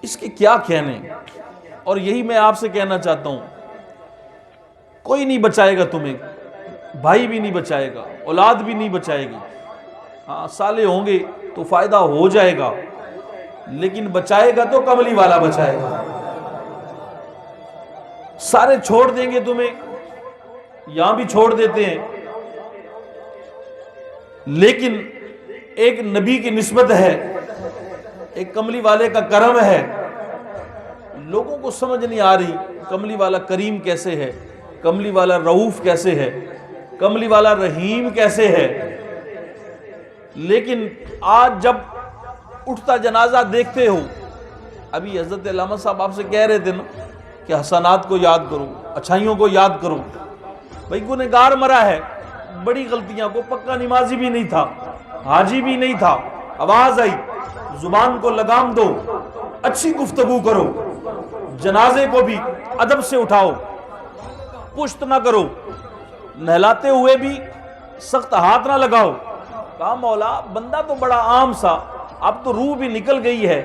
اس کے کیا کہنے، اور یہی میں آپ سے کہنا چاہتا ہوں، کوئی نہیں بچائے گا تمہیں، بھائی بھی نہیں بچائے گا، اولاد بھی نہیں بچائے گی۔ ہاں صالح ہوں گے تو فائدہ ہو جائے گا، لیکن بچائے گا تو کملی والا بچائے گا۔ سارے چھوڑ دیں گے تمہیں، یہاں بھی چھوڑ دیتے ہیں، لیکن ایک نبی کی نسبت ہے، ایک کملی والے کا کرم ہے۔ لوگوں کو سمجھ نہیں آ رہی کملی والا کریم کیسے ہے، کملی والا رؤوف کیسے ہے، کملی والا رحیم کیسے ہے۔ لیکن آج جب اٹھتا جنازہ دیکھتے ہو، ابھی حضرت علامہ صاحب آپ سے کہہ رہے تھے نا کہ حسنات کو یاد کرو، اچھائیوں کو یاد کرو۔ بھائی گنہگار مرا ہے، بڑی غلطیاں کو، پکا نمازی بھی نہیں تھا، حاجی بھی نہیں تھا، آواز آئی، زبان کو لگام دو، اچھی گفتگو کرو، جنازے کو بھی ادب سے اٹھاؤ، پشت نہ کرو، نہلاتے ہوئے بھی سخت ہاتھ نہ لگاؤ۔ کہا مولا بندہ تو بڑا عام سا، اب تو روح بھی نکل گئی ہے،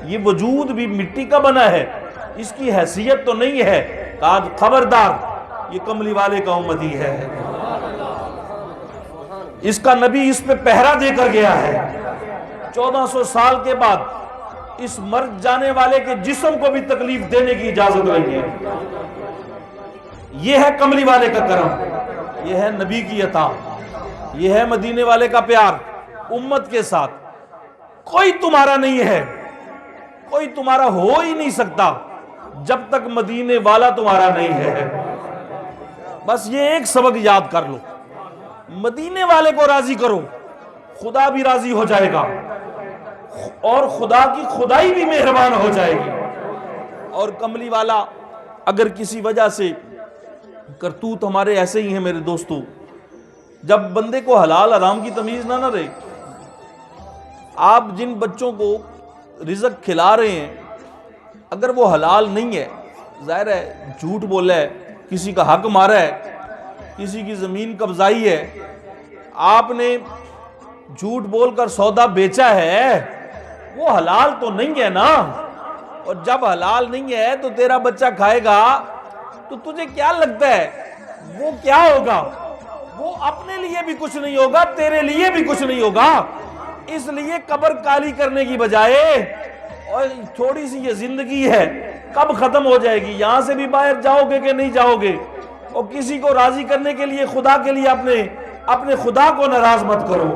یہ وجود بھی مٹی کا بنا ہے، اس کی حیثیت تو نہیں ہے۔ کہا خبردار، یہ کملی والے کا امتی ہے، اس کا نبی اس پہ پہرا دے کر گیا ہے۔ 1400 سال کے بعد اس مر جانے والے کے جسم کو بھی تکلیف دینے کی اجازت نہیں ہے۔ یہ ہے کملی والے کا کرم، یہ ہے نبی کی عطا، یہ ہے مدینے والے کا پیار امت کے ساتھ۔ کوئی تمہارا نہیں ہے، کوئی تمہارا ہو ہی نہیں سکتا جب تک مدینے والا تمہارا نہیں ہے۔ بس یہ ایک سبق یاد کر لو، مدینے والے کو راضی کرو، خدا بھی راضی ہو جائے گا، اور خدا کی خدائی بھی مہربان ہو جائے گی۔ اور کملی والا اگر کسی وجہ سے، کرتوت ہمارے ایسے ہی ہیں میرے دوستو، جب بندے کو حلال حرام کی تمیز نہ رہے، آپ جن بچوں کو رزق کھلا رہے ہیں اگر وہ حلال نہیں ہے، ظاہر ہے جھوٹ بولا ہے، کسی کا حق مارا ہے، کسی کی زمین قبضائی ہے، آپ نے جھوٹ بول کر سودا بیچا ہے، وہ حلال تو نہیں ہے نا۔ اور جب حلال نہیں ہے تو تیرا بچہ کھائے گا تو تجھے کیا لگتا ہے وہ کیا ہوگا؟ وہ اپنے لیے بھی کچھ نہیں ہوگا، تیرے لیے بھی کچھ نہیں ہوگا۔ اس لیے قبر کالی کرنے کی بجائے، اور تھوڑی سی یہ زندگی ہے کب ختم ہو جائے گی، یہاں سے بھی باہر جاؤ گے کہ نہیں جاؤ گے، اور کسی کو راضی کرنے کے لیے، خدا کے لیے اپنے خدا کو ناراض مت کرو۔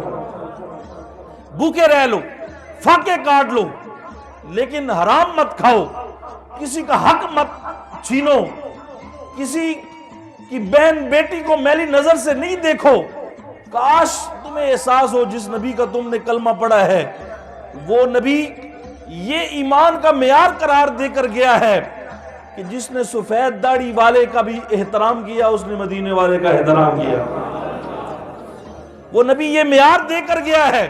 بھوکے رہ لو، فاقے کاٹ لو، لیکن حرام مت کھاؤ، کسی کا حق مت چھینو، کسی کی بہن بیٹی کو میلی نظر سے نہیں دیکھو۔ کاش تمہیں احساس ہو جس نبی کا تم نے کلمہ پڑھا ہے، وہ نبی یہ ایمان کا معیار قرار دے کر گیا ہے کہ جس نے سفید داڑھی والے کا بھی احترام کیا، اس نے مدینے والے کا احترام کیا۔ وہ نبی یہ معیار دے کر گیا ہے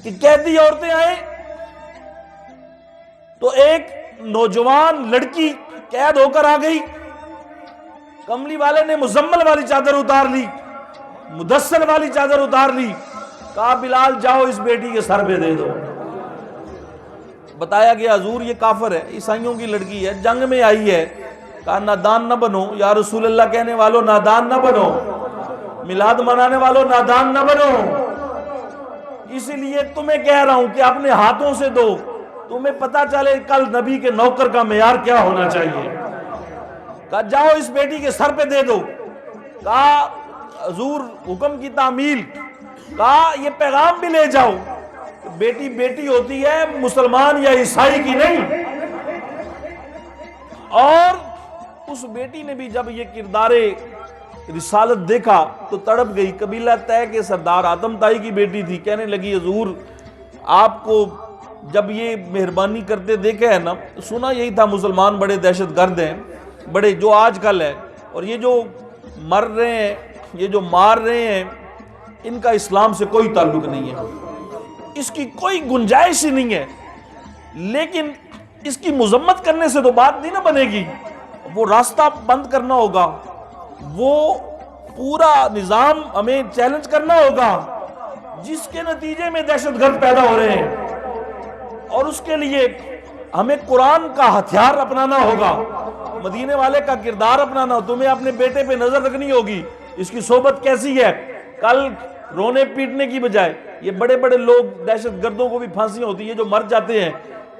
کہ قیدی عورتیں آئیں تو ایک نوجوان لڑکی قید ہو کر آ گئی، کملی والے نے مزمل والی چادر اتار لی، مدثر والی چادر اتار لی، کہا بلال جاؤ اس بیٹی کے سر پہ دے دو۔ بتایا گیا حضور یہ کافر ہے، عیسائیوں کی لڑکی ہے، جنگ میں آئی ہے۔ کہا نادان نہ بنو یا رسول اللہ کہنے والوں، نادان نہ بنو، میلاد منانے والوں نادان نہ بنو، اسی لیے تمہیں کہہ رہا ہوں کہ اپنے ہاتھوں سے دو، تمہیں پتا چلے کل نبی کے نوکر کا معیار کیا ہونا چاہیے۔ کہا جاؤ اس بیٹی کے سر پہ دے دو۔ کہا حضور حکم کی تعمیل، کہا یہ پیغام بھی لے جاؤ، بیٹی بیٹی ہوتی ہے، مسلمان یا عیسائی کی نہیں۔ اور اس بیٹی نے بھی جب یہ کردار رسالت دیکھا تو تڑپ گئی۔ قبیلہ طے کے سردار آتم تائی کی بیٹی تھی، کہنے لگی حضور آپ کو جب یہ مہربانی کرتے دیکھا ہے نا، سنا یہی تھا مسلمان بڑے دہشت گرد ہیں، بڑے جو آج کل ہے، اور یہ جو مر رہے ہیں، یہ جو مار رہے ہیں، ان کا اسلام سے کوئی تعلق نہیں ہے، اس کی کوئی گنجائش ہی نہیں ہے۔ لیکن اس کی مذمت کرنے سے تو بات نہیں نہ بنے گی، وہ راستہ بند کرنا ہوگا، وہ پورا نظام ہمیں چیلنج کرنا ہوگا جس کے نتیجے میں دہشت گرد پیدا ہو رہے ہیں، اور اس کے لیے ہمیں قرآن کا ہتھیار اپنانا ہوگا، مدینے والے کا کردار اپنانا ہو۔ تمہیں اپنے بیٹے پہ نظر رکھنی ہوگی، اس کی صحبت کیسی ہے۔ کل رونے پیٹنے کی بجائے، یہ بڑے بڑے لوگ دہشت گردوں کو بھی پھانسیاں ہوتی ہیں جو مر جاتے ہیں،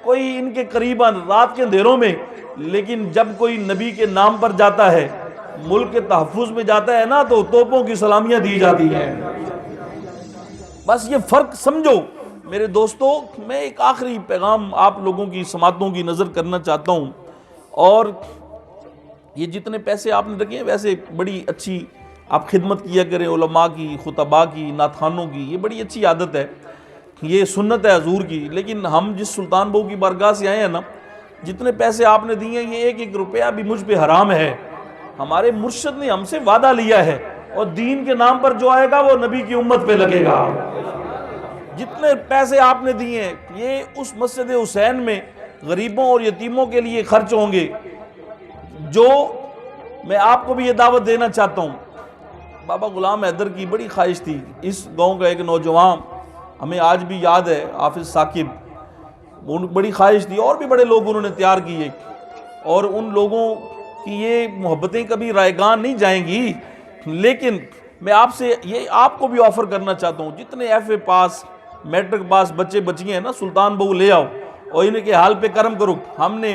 کوئی ان کے قریب رات کے اندھیروں میں، لیکن جب کوئی نبی کے نام پر جاتا ہے، ملک کے تحفظ میں جاتا ہے نا، تو توپوں کی سلامیاں دی جاتی ہیں۔ بس یہ فرق سمجھو میرے دوستو۔ میں ایک آخری پیغام آپ لوگوں کی سماعتوں کی نظر کرنا چاہتا ہوں، اور یہ جتنے پیسے آپ نے رکھے ہیں ویسے بڑی اچھی آپ خدمت کیا کریں، علماء کی، خطباء کی، نعت خوانوں کی، یہ بڑی اچھی عادت ہے، یہ سنت ہے حضور کی۔ لیکن ہم جس سلطان بہو کی بارگاہ سے آئے ہیں نا، جتنے پیسے آپ نے دیے ہیں، یہ ایک ایک روپیہ بھی مجھ پہ حرام ہے۔ ہمارے مرشد نے ہم سے وعدہ لیا ہے، اور دین کے نام پر جو آئے گا وہ نبی کی امت پہ لگے گا۔ جتنے پیسے آپ نے دیے ہیں یہ اس مسجد حسین میں غریبوں اور یتیموں کے لیے خرچ ہوں گے۔ جو میں آپ کو بھی یہ دعوت دینا چاہتا ہوں، بابا غلام حیدر کی بڑی خواہش تھی، اس گاؤں کا ایک نوجوان ہمیں آج بھی یاد ہے، حافظ ثاقب، ان بڑی خواہش تھی، اور بھی بڑے لوگ انہوں نے تیار کیے، اور ان لوگوں کی یہ محبتیں کبھی رائگان نہیں جائیں گی۔ لیکن میں آپ سے یہ آپ کو بھی آفر کرنا چاہتا ہوں، جتنے F A pass, matric pass بچے بچیاں ہیں نا، سلطان بہو لے آؤ اور انہیں کے حال پہ کرم کرو۔ ہم نے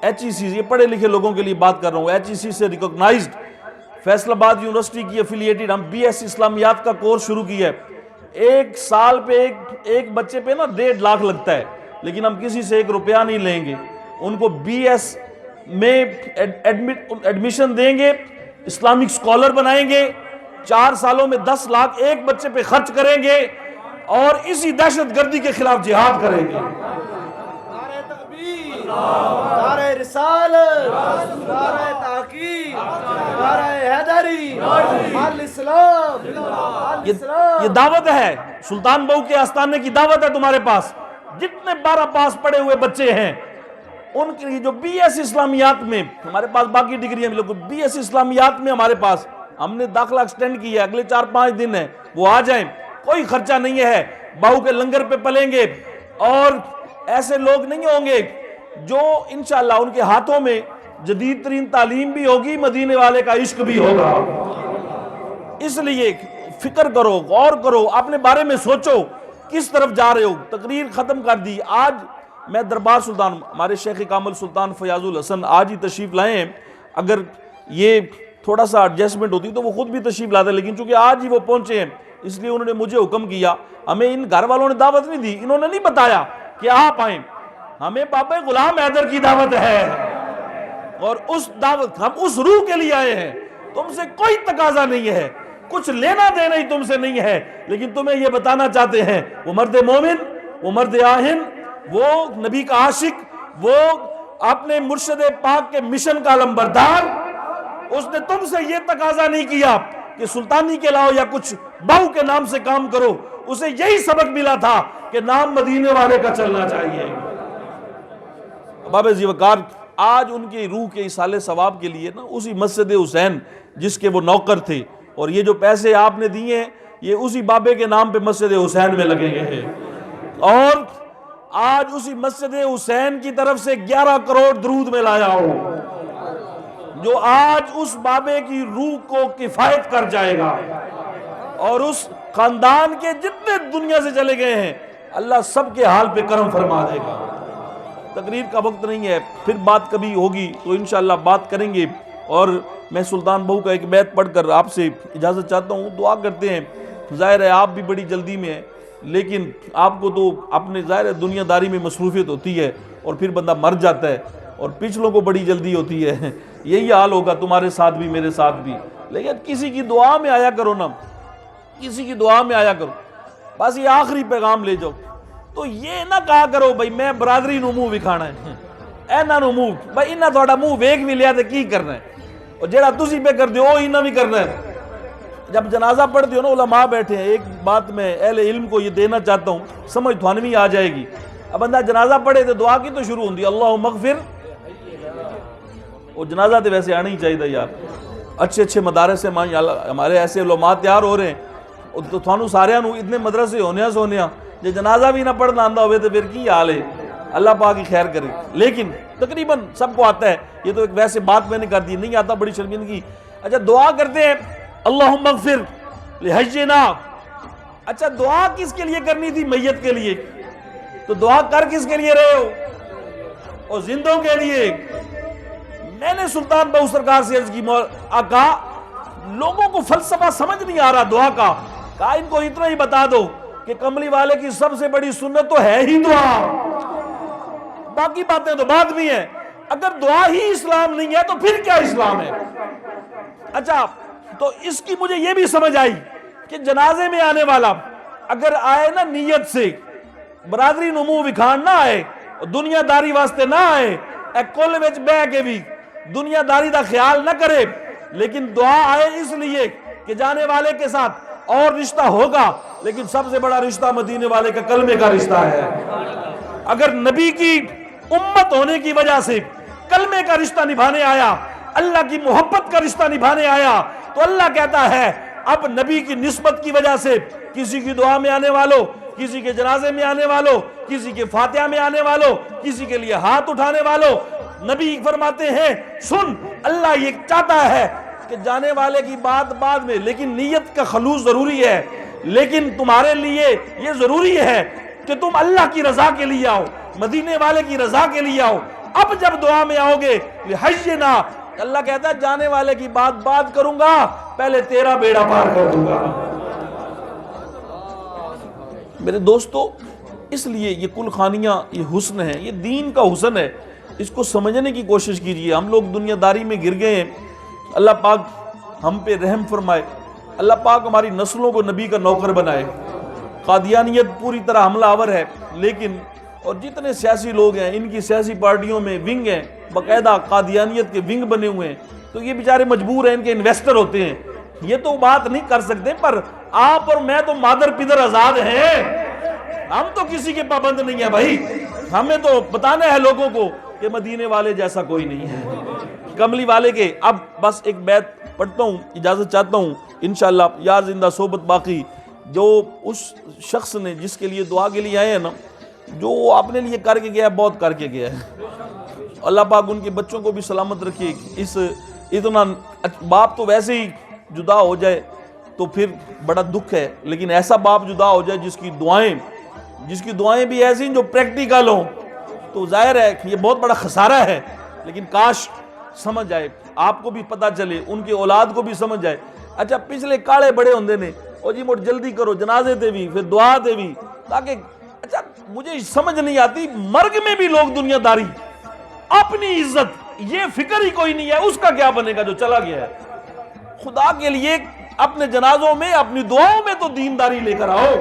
ایچ ای سی، یہ پڑھے لکھے لوگوں کے لیے بات کر رہا ہوں، ایچ ای سی سے ریکگنائزڈ فیصل آباد یونیورسٹی کی افیلیٹڈ ہم بی ایس اسلامیات کا کورس شروع کیا ہے۔ ایک سال پہ ایک بچے پہ نا 1.5 لاکھ لگتا ہے، لیکن ہم کسی سے 1 روپیہ نہیں لیں گے، ان کو بی ایس میں ایڈمیشن دیں گے، اسلامک اسکالر بنائیں گے، 4 سالوں میں 10 لاکھ ایک بچے پہ خرچ کریں گے، اور اسی دہشت گردی کے خلاف جہاد کریں گے۔ نعرہ تکبیر، نعرہ رسالت، نعرہ تحقیق، نعرہ حیدری، الاسلام، یہ دعوت ہے، سلطان بہو کے آستانے کی دعوت ہے تمہارے پاس۔ جتنے 12 پاس پڑے ہوئے بچے ہیں ان کے لیے جو بی ایس اسلامیات میں، ہمارے پاس باقی ڈگریاں بھی، بی ایس اسلامیات میں ہمارے پاس ہم نے داخلہ ایکسٹینڈ کیا ہے، اگلے 4-5 دن ہیں، وہ آ جائیں، کوئی خرچہ نہیں ہے، بہو کے لنگر پہ پلیں گے، اور ایسے لوگ نہیں ہوں گے جو انشاءاللہ ان کے ہاتھوں میں جدید ترین تعلیم بھی ہوگی، مدینے والے کا عشق بھی ہوگا۔ اس لیے فکر کرو، غور کرو، اپنے بارے میں سوچو کس طرف جا رہے ہو۔ تقریر ختم کر دی۔ آج میں دربار سلطان، ہمارے شیخ کامل سلطان فیاض الحسن آج ہی تشریف لائے ہیں، اگر یہ تھوڑا سا ایڈجسٹمنٹ ہوتی تو وہ خود بھی تشریف لاتے، لیکن چونکہ آج ہی وہ پہنچے ہیں اس لیے انہوں نے مجھے حکم کیا۔ ہمیں ان گھر والوں نے دعوت نہیں دی، انہوں نے نہیں بتایا کہ آپ آئیں، ہمیں بابا غلام حیدر کی دعوت ہے، اور اس دعوت ہم اس روح کے لیے آئے ہیں۔ تم سے کوئی تقاضا نہیں ہے، کچھ لینا دینا ہی تم سے نہیں ہے، لیکن تمہیں یہ بتانا چاہتے ہیں وہ مرد مومن، وہ مرد آہن، وہ نبی کا عاشق، وہ اپنے مرشد پاک کے مشن کا علمبردار، اس نے تم سے یہ تقاضا نہیں کیا کہ سلطانی کے لاؤ یا کچھ بہو کے نام سے کام کرو، اسے یہی سبق ملا تھا کہ نام مدینے والے کا چلنا چاہیے۔ بابا ذیوقار آج ان کی روح کے اصالے ثواب کے لیے نا اسی مسجد حسین جس کے وہ نوکر تھے، اور یہ جو پیسے آپ نے دیے ہیں یہ اسی بابے کے نام پہ مسجد حسین میں لگے گئے ہیں، اور آج اسی مسجد حسین کی طرف سے 11 کروڑ درود میں لایا ہو، جو آج اس بابے کی روح کو کفایت کر جائے گا، اور اس خاندان کے جتنے دنیا سے چلے گئے ہیں اللہ سب کے حال پہ کرم فرما دے گا۔ تقریر کا وقت نہیں ہے، پھر بات کبھی ہوگی تو انشاءاللہ بات کریں گے، اور میں سلطان بہو کا ایک بیت پڑھ کر آپ سے اجازت چاہتا ہوں۔ دعا کرتے ہیں، ظاہر ہے آپ بھی بڑی جلدی میں ہیں، لیکن آپ کو تو اپنے ظاہر ہے دنیا داری میں مصروفیت ہوتی ہے، اور پھر بندہ مر جاتا ہے، اور پچھلوں کو بڑی جلدی ہوتی ہے۔ یہی حال ہوگا تمہارے ساتھ بھی، میرے ساتھ بھی، لیکن کسی کی دعا میں آیا کرو نا، کسی کی دعا میں آیا کرو، بس یہ آخری پیغام لے جاؤ۔ تو یہ نہ کہا کرو بھائی میں برادری نو منہ وکھانا ہے، اینا نو منہ بھائی انہاں تھوڑا منہ ویکھ بھی لیا تے کی کرنا ہے، اور جیڑا تسی پہ کر دیو وہ انہاں بھی کرنا ہے۔ جب جنازہ پڑھ دیو نا، علماء بیٹھے ہیں، ایک بات میں اہل علم کو یہ دینا چاہتا ہوں، سمجھ تھانوی آ جائے گی۔ اب بندہ جنازہ پڑھے تو دعا کی تو شروع ہوندی اللہم اغفر، وہ جنازہ تے ویسے آنا ہی چاہیے یار، اچھے اچھے مدارس سے ہمارے ایسے علماء تیار ہو رہے ہیں تو تھانوں سارے نو اتنے مدرسے ہونے سونیا جے جنازہ بھی نہ پڑھنا آندا ہوئے تو پھر کی حال ہے، اللہ پاک کی خیر کرے۔ لیکن تقریباً سب کو آتا ہے، یہ تو ایک ویسے بات میں نے کر دی، نہیں آتا بڑی شرمندگی۔ اچھا دعا کرتے ہیں اللہم اغفر لحجنا، اچھا دعا کس کے لیے کرنی تھی؟ میت کے لیے، تو دعا کر کس کے لیے رہے ہو؟ اور زندوں کے لیے۔ میں نے سلطان بہو سرکار سے عرض کی آقا لوگوں کو فلسفہ سمجھ نہیں آ رہا دعا کا، کہا ان کو اتنا ہی بتا دو کہ کملی والے کی سب سے بڑی سنت تو ہے ہی دعا، باقی باتیں تو بعد بھی ہیں۔ اگر دعا ہی اسلام نہیں ہے تو پھر کیا اسلام ہے؟ اچھا تو اس کی مجھے یہ بھی سمجھ آئی کہ جنازے میں آنے والا اگر آئے نا نیت سے، برادری نمو وکھان نہ آئے، دنیا داری واسطے نہ آئے، ایک کل وچ بہ کے بھی دنیا داری دا خیال نہ کرے، لیکن دعا آئے اس لیے کہ جانے والے کے ساتھ اور رشتہ ہوگا، لیکن سب سے بڑا رشتہ مدینے والے کا کلمے کا رشتہ ہے۔ اگر نبی کی امت ہونے کی وجہ سے کلمے کا رشتہ نبھانے آیا، اللہ کی محبت کا رشتہ نبھانے آیا، تو اللہ کہتا ہے اب نبی کی نسبت کی وجہ سے کسی کی دعا میں آنے والوں، کسی کے جنازے میں آنے والوں، کسی کے فاتحہ میں آنے والوں، کسی کے لیے ہاتھ اٹھانے والوں، نبی فرماتے ہیں سن اللہ یہ چاہتا ہے کہ جانے والے کی بات بعد میں، لیکن نیت کا خلوص ضروری ہے، لیکن تمہارے لیے یہ ضروری ہے کہ تم اللہ کی رضا کے لیے آؤ، مدینے والے کی رضا کے لیے آؤ۔ اب جب دعا میں آؤ گے لحجنا، اللہ کہتا ہے جانے والے کی بات کروں گا، پہلے تیرا بیڑا پار کر دوں گا۔ میرے دوستو اس لیے یہ کل خانیاں یہ حسن ہے، یہ دین کا حسن ہے، اس کو سمجھنے کی کوشش کیجئے۔ ہم لوگ دنیا داری میں گر گئے ہیں، اللہ پاک ہم پہ رحم فرمائے، اللہ پاک ہماری نسلوں کو نبی کا نوکر بنائے۔ قادیانیت پوری طرح حملہ آور ہے، لیکن اور جتنے سیاسی لوگ ہیں ان کی سیاسی پارٹیوں میں ونگ ہیں، باقاعدہ قادیانیت کے ونگ بنے ہوئے ہیں، تو یہ بیچارے مجبور ہیں، ان کے انویسٹر ہوتے ہیں، یہ تو بات نہیں کر سکتے، پر آپ اور میں تو مادر پدر آزاد ہیں، ہم تو کسی کے پابند نہیں ہیں بھائی، ہمیں تو بتانا ہے لوگوں کو کہ مدینے والے جیسا کوئی نہیں ہے، کملی والے کے۔ اب بس ایک بیت پڑھتا ہوں، اجازت چاہتا ہوں، انشاءاللہ یار زندہ صحبت باقی۔ جو اس شخص نے جس کے لیے دعا کے لیے آئے ہیں نا، جو اپنے لیے کر کے گیا ہے، بہت کر کے گیا ہے، اللہ پاک ان کے بچوں کو بھی سلامت رکھے۔ اس اتنا باپ تو ویسے ہی جدا ہو جائے تو پھر بڑا دکھ ہے، لیکن ایسا باپ جدا ہو جائے جس کی دعائیں بھی ایسی ہیں جو پریکٹیکل ہوں، تو ظاہر ہے یہ بہت بڑا خسارہ ہے، لیکن کاش سمجھ آئے، آپ کو بھی پتہ چلے، ان کے اولاد کو بھی سمجھ آئے۔ اچھا پچھلے کاڑے بڑے ہوندے نے، اور جی موٹ جلدی کرو جنازے تے بھی، پھر دعا تے بھی، تاکہ اچھا مجھے سمجھ نہیں آتی مرگ میں بھی لوگ دنیا داری، اپنی عزت یہ فکر ہی کوئی نہیں ہے، اس کا کیا بنے گا جو چلا گیا ہے۔ خدا کے لیے اپنے جنازوں میں اپنی دعاؤں میں تو دینداری لے کر آؤ،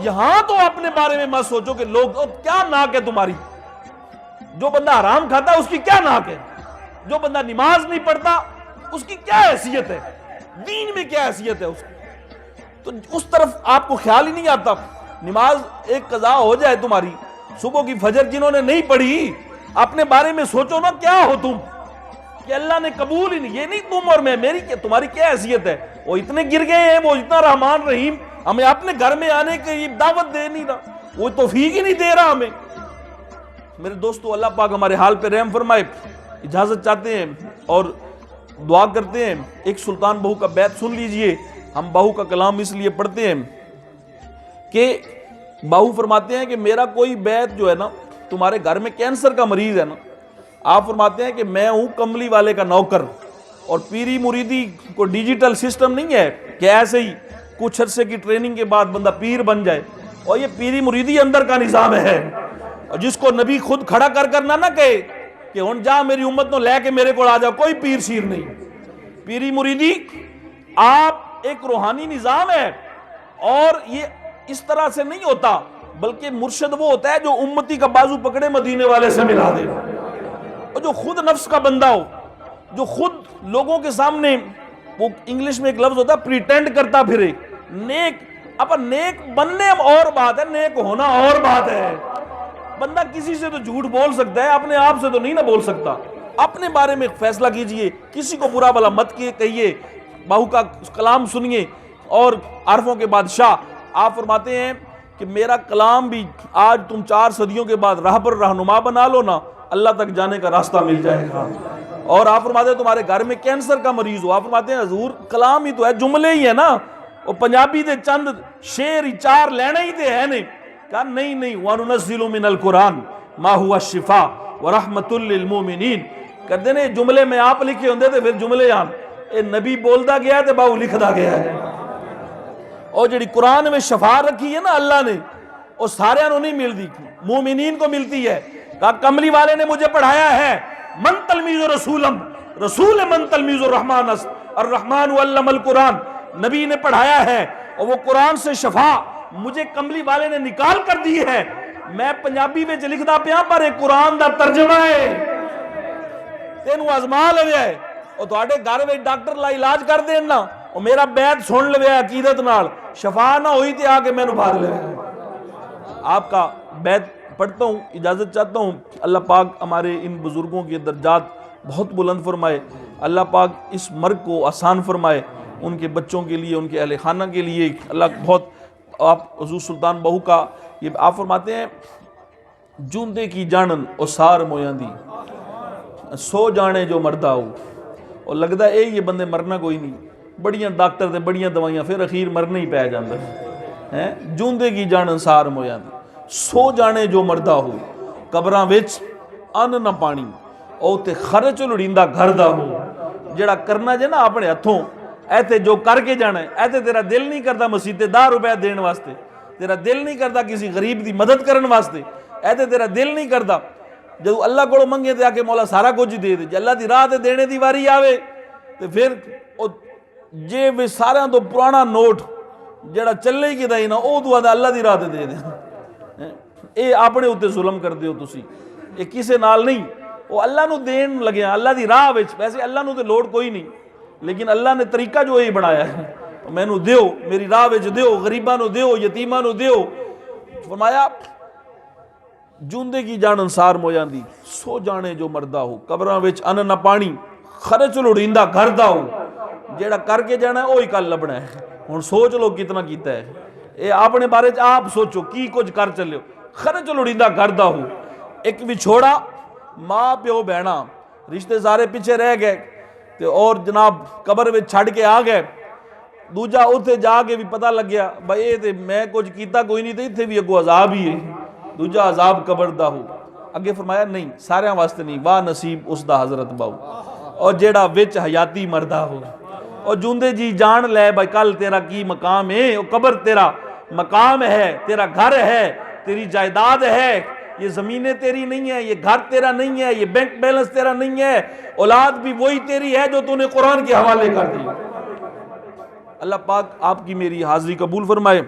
یہاں تو اپنے بارے میں مت سوچو کہ لوگ کیا ناک ہے تمہاری، جو بندہ حرام کھاتا ہے اس کی کیا ناک ہے، جو بندہ نماز نہیں پڑھتا اس کی کیا حیثیت ہے، دین میں کیا حیثیت ہے اس کی، تو اس طرف آپ کو خیال ہی نہیں آتا۔ نماز ایک قضا ہو جائے تمہاری، صبح کی فجر جنہوں نے نہیں پڑھی، اپنے بارے میں سوچو نا کیا ہو تم، کہ اللہ نے قبول ہی نہیں، یہ نہیں تم اور میں، تمہاری کیا حیثیت ہے، وہ اتنے گر گئے ہیں، وہ اتنا رحمان رحیم ہمیں اپنے گھر میں آنے کی دعوت دے نہیں رہا، وہ توفیق ہی نہیں دے رہا ہمیں۔ میرے دوستو اللہ پاک ہمارے حال پہ رحم فرمائے۔ اجازت چاہتے ہیں اور دعا کرتے ہیں، ایک سلطان بہو کا بیت سن لیجئے۔ ہم بہو کا کلام اس لیے پڑھتے ہیں کہ بہو فرماتے ہیں کہ میرا کوئی بیت جو ہے نا، تمہارے گھر میں کینسر کا مریض ہے نا، آپ فرماتے ہیں کہ میں ہوں کملی والے کا نوکر، اور پیری مریدی کو ڈیجیٹل سسٹم نہیں ہے کہ ایسے ہی کچھ عرصے کی ٹریننگ کے بعد بندہ پیر بن جائے، اور یہ پیری مریدی اندر کا نظام ہے، اور جس کو نبی خود کھڑا کر نہ کہے کہ ہن جا میری امت نو لے کے میرے کو آ جاؤ، کوئی پیر شیر نہیں۔ پیری مریدی آپ ایک روحانی نظام ہے، اور یہ اس طرح سے نہیں ہوتا، بلکہ مرشد وہ ہوتا ہے جو امتی کا بازو پکڑے مدینے والے سے ملا دے، اور جو خود نفس کا بندہ ہو، جو خود لوگوں کے سامنے، وہ انگلش میں ایک لفظ ہوتا ہے پریٹینڈ کرتا پھرے، نیک نیک بننے اور بات ہے، نیک ہونا اور بات ہے۔ بندہ کسی سے تو جھوٹ بول سکتا ہے، اپنے آپ سے تو نہیں نہ بول سکتا، اپنے بارے میں فیصلہ کیجئے، کسی کو برا بلا مت کہیے، بہو کا کلام سنیے۔ اور عارفوں کے بادشاہ آپ فرماتے ہیں کہ میرا کلام بھی آج تم 4 صدیوں کے بعد راہ پر رہنما بنا لو نا، اللہ تک جانے کا راستہ مل جائے گا۔ اور آپ فرماتے ہیں تمہارے گھر میں کینسر کا مریض ہو، آپ فرماتے ہیں حضور کلام ہی تو ہے، جملے ہی ہے نا، وہ پنجابی دے چند شعر ہی 4 لینے ہی تے ہے نہیں۔ کہا نہیں وَنُنَزِّلُ مِنَ الْقُرْآنِ مَا هُوَ الشِّفَاءُ وَرَحْمَةٌ لِّلْمُؤْمِنِينَ۔ کہتے ہیں جملے میں آپ لکھے ہوندے تھے پھر جملے آن، اے نبی بولدا گیا ہے تے باہو لکھدا گیا ہے۔ اور جڑی قرآن میں شفا رکھی ہے نا اللہ نے، وہ سارے انہوں نہیں ملتی، مومنین کو ملتی ہے۔ کہا کملی والے نے مجھے پڑھایا ہے، من تلمیذ رسولم، رسول من تلمیذ الرحمن الرحمن علم القرآن، نبی نے پڑھایا ہے، اور وہ قرآن سے شفا مجھے کملی والے نے نکال کر دی ہے۔ میں پنجابی میں لکھدا پیا پر ایک قرآن دا ترجمہ ہے، تینوں آزما لویا ہے، اور تواڈے گھر وچ ڈاکٹر لا علاج کر دین نا، اور میرا بیت سن لویا عقیدت نال، شفا نہ ہوئی تے آ کے مینوں بھاگ لے۔ آپ کا بیت پڑھتا ہوں، اجازت چاہتا ہوں، اللہ پاک ہمارے ان بزرگوں کے درجات بہت بلند فرمائے، اللہ پاک اس مرگ کو آسان فرمائے، ان کے بچوں کے لیے، ان کے اہل خانہ کے لیے اللہ بہت۔ آپ حضور سلطان بہو کا یہ آپ فرماتے ہیں جوندے کی جانن او سار مویاں دی، سو جانے جو مردہ ہو، اور لگتا ہے یہ بندے مرنا کوئی نہیں، بڑیاں ڈاکٹر دے بڑیاں دوائیاں، پھر اخیر مرنا ہی پہ جاندے ہیں۔ جوندے کی جانن سار مویاں دی، سو جانے جو مردہ ہو، قبراں وچ ان نہ پانی، او تے خرچ لڑیندا گھر دا ہو۔ جڑا کرنا جے نا اپنے ہتھوں، ایتے جو کر کے جانا ہے، ایتے تیرا دل نہیں کرتا مسیتے 10 روپے دین واسطے، تیرا دل نہیں کرتا کسی غریب دی مدد کرن واسطے، ایتے تیرا دل نہیں کرتا جدو اللہ کو منگے تے آکے مولا سارا کچھ دے دے، جے اللہ دی راہ تے دینے دی واری آوے تے پھر جے وے سارا تو پرانا نوٹ جڑا چلے ہی کدا ہی نا او دعا دا اللہ دی راہ تے دے دے۔ اے اپنے اوتے ظلم کر دیو تسی، اے کسے نال نہیں، وہ اللہ نو دین لگیا اللہ دی راہ وچ، ویسے اللہ نو تے لوڑ کوئی نہیں، لیکن اللہ نے طریقہ جو ہی بنایا ہے، مینوں دیو، میری راہ وچ دیو، غریباں نو دیو، یتیماں نو دیو۔ فرمایا جوندے کی جان انسار مویاں دی، سو جانے جو مردہ ہو، قبراں وچ ان نہ پانی، خرچ لڑیندا گھر دا ہو۔ جیڑا کر کے جانا ہے وہی کل لبنا ہے، ہن سوچ لو کتنا کیتا ہے، اے اپنے بارے آپ سوچو کی کچھ کر چلے ہو۔ خرچ لڑیندا گھر دا ہو، ایک وچھوڑا ماں پیو بہنا رشتے سارے پیچھے رہ گئے تے اور جناب قبر وچ چھڑ کے آ گئے، دوجا اتھے جا کے بھی پتہ لگ گیا بھائی اے تے میں کچھ کیتا کوئی نہیں تے اتھے بھی اگو عذاب ہی ہے، دوجا عذاب قبر دا ہو۔ اگے فرمایا نہیں سارے واسطے نہیں، واہ نصیب اس دا حضرت باؤ، اور جیڑا وچ حیاتی مردہ ہو، اور جوندے جی جان لے بھائی کل تیرا کی مقام ہے، اور قبر تیرا مقام ہے، تیرا گھر ہے، تیری جائیداد ہے، یہ زمینیں تیری نہیں ہے، یہ گھر تیرا نہیں ہے، یہ بینک بیلنس تیرا نہیں ہے، اولاد بھی وہی تیری ہے جو تو نے قرآن کے حوالے کر دی۔ اللہ پاک آپ کی میری حاضری قبول فرمائے۔